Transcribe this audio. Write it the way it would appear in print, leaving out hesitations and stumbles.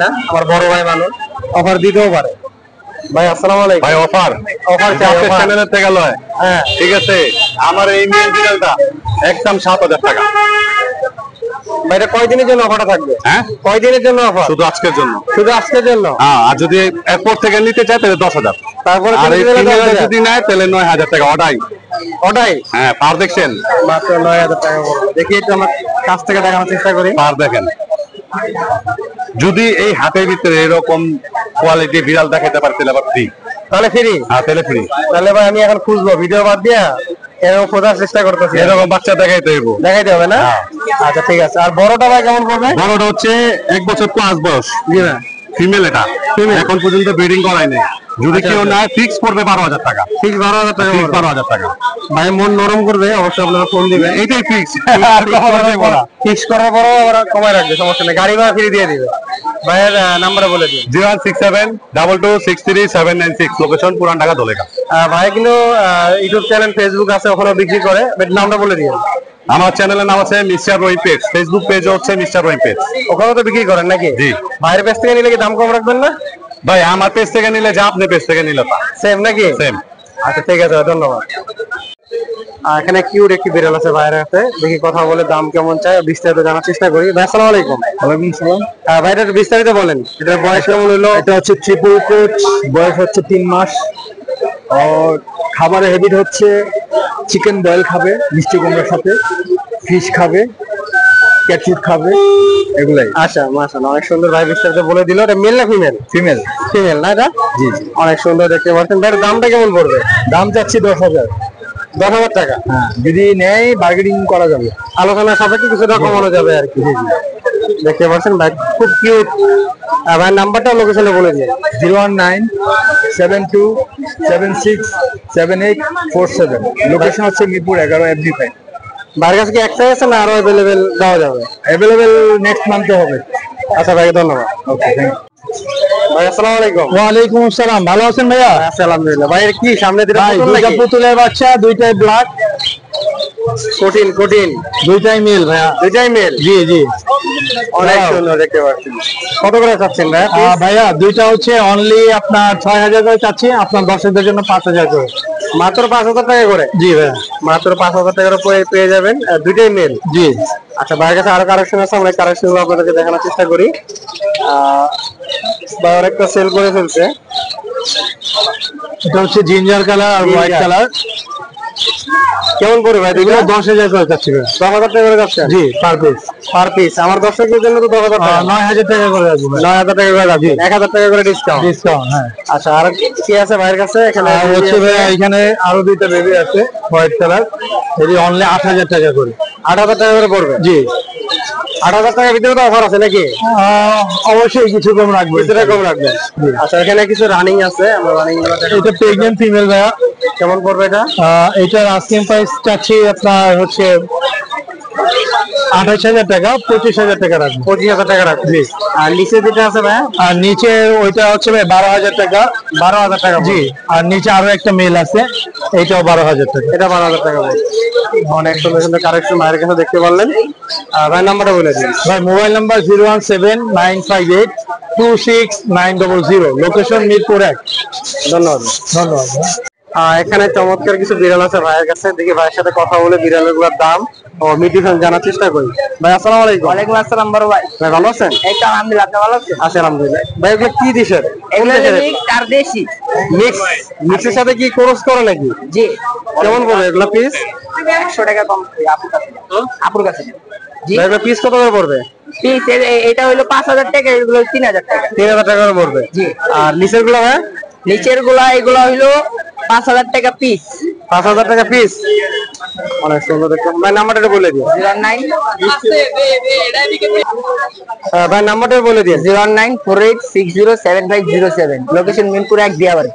আমার বড় ভাই মানুষ অফার দিতেও পারে। ভাই আসসালামু আলাইকুম। ভাই অফার আপনার চ্যানেলের থেকে লয়। হ্যাঁ ঠিক আছে, আমার এই মেল ডিটেলটা একদম ৭,০০০ টাকা। ভাই এটা কয়দিনের জন্য অফারটা থাকবে? হ্যাঁ কয়দিনের জন্য অফার? শুধু আজকের জন্য। শুধু আজকের জন্য? হ্যাঁ, আর যদি এরপর থেকে নিতে চায় তাহলে ১০,০০০। তারপরে আর এই ফিমেলটা যদি নেয় তাহলে ৯,০০০ টাকা। ওটাই হ্যাঁ, পার দেখছেন মাত্র ৯,০০০ টাকা। দেখি একটু আমার কাছ থেকে দেখানোর চেষ্টা করি। পার দেখেন। যদি এই হাতের ভিতরে এরকম কোয়ালিটি বিড়াল দেখাতে পারে তাহলে আবার ফ্রি। তাহলে ফ্রি? হ্যাঁ, তাহলে ফ্রি। তাহলে ভাই আমি এখন খুঁজবো, ভিডিও বাদ দিয়া এরকম খোঁজার চেষ্টা করতেছি। এরকম বাচ্চা দেখাইতে হইব। দেখাইতে হবে না? আচ্ছা ঠিক আছে। আর বড়টা ভাই কেমন পড়বে? বড়টা হচ্ছে ১ বছর প্লাস বয়স। জি না ফিমেল, এটা এখন পর্যন্ত ব্রিডিং করাই নাই। যদি কেউ নেয় ফিক্স পড়বে ১২,০০০ টাকা। ফিক্স ১২,০০০ টাকা? ফিক্স ১২,০০০ টাকা। ভাই মন নরম করবে, অবশ্যই আপনারা ফোন দিবেন। এইটাই ফিক্স। ফিক্স করার পরও আবার কমায় রাখবে, সমস্যা নেই। গাড়ি ভাড়া ফ্রি দিয়ে দিবে। ভাইয়ের নাম্বারটা বলে দিন। 01672226796, লোকেশন পুরান ঢাকা দোলেখা। ভাই কিন্তু ইউটিউব চ্যানেল, ফেসবুক আছে, ওখানে বিক্রি করে। নামটা বলে দিন। আমার চ্যানেলের নাম আছে মিস্টার রহিম পেজ, ফেসবুক পেজও হচ্ছে মিস্টার রহিম পেজ। ওখানেও তো বিক্রি করেন নাকি? জি। ভাইয়ের পেজ থেকে নিলে কি দাম কম রাখবেন না? ভাই আমার পেজ থেকে নিলে যা, আপনি পেজ থেকে নিলে তা সেম নাকি? সেম। আচ্ছা ঠিক আছে, ধন্যবাদ। এখানে কিউট একটি বিড়াল আছে ভাইয়ের হাতে, দেখি কথা বলে দাম কেমন চাই বিস্তারিত জানার চেষ্টা করি। ভাই আসসালামু আলাইকুম। ওয়ালাইকুম সালাম। ভাইটা বিস্তারিত বলেন, এটার বয়স কেমন হলো? এটা হচ্ছে ট্রিপল কোট, বয়স হচ্ছে ৩ মাস। আর খাবারের হ্যাবিট হচ্ছে চিকেন বয়েল খাবে মিষ্টি কুমড়ার সাথে, ফিশ খাবে, ক্যাটফুড খাবে, এগুলাই। আচ্ছা মাশাআল্লাহ, অনেক সুন্দর। ভাই বিস্তারিত বলে দিল। এটা মেল না ফিমেল? ফিমেল। ফিমেল না এটা? জি জি। অনেক সুন্দর দেখতে পাচ্ছেন। ভাই দামটা কেমন পড়বে? দাম চাচ্ছি ১০,০০০। ১০,০০০ টাকা? হ্যাঁ, যদি নেয় বার্গেনিং করা যাবে, আলোচনার সাপেক্ষে কিছুটা কমানো যাবে আর কি। দেখতে পাচ্ছেন ভাই খুব কিউট। ভাই নাম্বারটা লোকেশনে বলে দিন। 01972767847। লোকেশন হচ্ছে মিরপুর ১১ FD5। ভাইয়ের কাছে কি একটাই আছে না আরো অ্যাভেলেবেল দেওয়া যাবে? অ্যাভেলেবেল নেক্সট মান্থে হবে। আচ্ছা ভাই ধন্যবাদ। ওকে, থ্যাংক ইউ। ভাই আসসালামু আলাইকুম। ওয়ালাইকুম আসসালাম। ভালো আছেন ভাইয়া? আচ্ছা আলহামদুলিল্লাহ। ভাই কি সামনে দিকে ভাই দুইটা পুতুলের বাচ্চা, দুইটাই ব্ল্যাক, কোটিন দুইটাই মেল ভাইয়া। দুইটাই মেল? জি জি। অনেক সুন্দর দেখতে পাচ্ছেন। কত করে চাচ্ছেন ভাই? ভাইয়া দুইটা হচ্ছে অনলি আপনার ৬,০০০ করে চাচ্ছি, আপনার দর্শকদের জন্য ৫,০০০ করে। মাত্র ৫,০০০ টাকা করে? জি ভাইয়া, মাত্র ৫,০০০ টাকা করে পেয়ে যাবেন, দুইটাই মেল। জি। আচ্ছা ভাইয়ের কাছে আরো কালেকশন আছে, আমরা কালেকশন গুলো আপনাদেরকে দেখানোর চেষ্টা করি। ভাই অনেকটা সেল করে ফেলছে। এটা হচ্ছে জিঞ্জার কালার আর হোয়াইট কালার। কেমন করে ভাই? এগুলো ১০,০০০ করে চাচ্ছি ভাইয়া। ১০,০০০ টাকা করে যাচ্ছে? জি, পার পিস। Per piece? আমার দর্শকদের জন্য তো ১০,০০০ টাকা। ৯,০০০ টাকা করে রাখবো ভাই। ৯,০০০ টাকা করে রাখবেন, ১,০০০ টাকা করে ডিসকাউন্ট। ডিসকাউন্ট, হ্যাঁ। আচ্ছা আর কি আছে ভাইয়ের কাছে? এখানে আর হচ্ছে ভাইয়া এখানে আরো দুইটা বেবি আছে হোয়াইট কালার, এটি অনলি ৮,০০০ টাকা করে। ৮,০০০ টাকা করে পড়বে? জি। ৮,০০০ টাকার ভিতরে তো অফার আছে নাকি? অবশ্যই কিছু কম রাখবো। কিছুটা কম রাখবেন? আচ্ছা এখানে কিছু রানিং আছে, আমরা রানিং গুলো দেখাবো। এটা প্রেগন্যান্ট ফিমেল ভাইয়া। কেমন পড়বে এটা? এটার আস্কিং প্রাইস চাচ্ছি আপনার হচ্ছে ২৮,০০০ টাকা, ২৫,০০০ টাকা রাখবো। ২৫,০০০ টাকা রাখবেন? জি। আর নিচে যেটা আছে ভাই? আর নিচে ওইটা হচ্ছে ভাই ১২,০০০ টাকা। ১২,০০০ টাকা? জি। আর নিচে আরো একটা মেল আছে, এইটাও ১২,০০০ টাকা। এটা ১২,০০০ টাকা পড়বে। অনেক সুন্দর সুন্দর কালেকশন ভাইয়ের কাছে দেখতে পারলেন। ভাই নাম্বারটা বলে দিন। ভাই মোবাইল নাম্বার 01795826900, লোকেশন মিরপুর ১। ধন্যবাদ। ধন্যবাদ। এখানে চমৎকার কিছু বিড়াল আছে ভাইয়ের কাছে, দেখি ভাইয়ের সাথে কথা বলে বিড়ালের গুলোর দাম ও মিউটেশন জানার চেষ্টা করি। ভাই আসসালামু আলাইকুম। ওয়ালাইকুম আসসালাম বড় ভাই। ভাই ভালো আছেন? এই তো আলহামদুলিল্লাহ, আপনি ভালো আছেন? আচ্ছা আলহামদুলিল্লাহ। ভাই এগুলো কি দিশের? এগুলো মিক্স আর দেশি। মিক্স? মিক্সের সাথে কি ক্রস করে নাকি? জি। কেমন পড়বে এগুলো পিস? ১০০ টাকা কম করি আপুর কাছে। আপুর কাছে। জি। ভাই এগুলো পিস কত করে পড়বে? পিস এটা হলো ৫,০০০ টাকা, এগুলো ৩,০০০ টাকা। ৩,০০০ টাকা করে পড়বে? জি। আর নিচের গুলো ভাই? নিচের গুলা এগুলো হইলো ৫,০০০ টাকা পিস। ৫,০০০ টাকা পিস? অনেক সুন্দর দেখতে। ভাই নাম্বারটা বলে দিন। 09 ভাই নাম্বারটা বলে দিন। 0948607507, লোকেশন মিরপুর ১ দিয়াবাড়ি।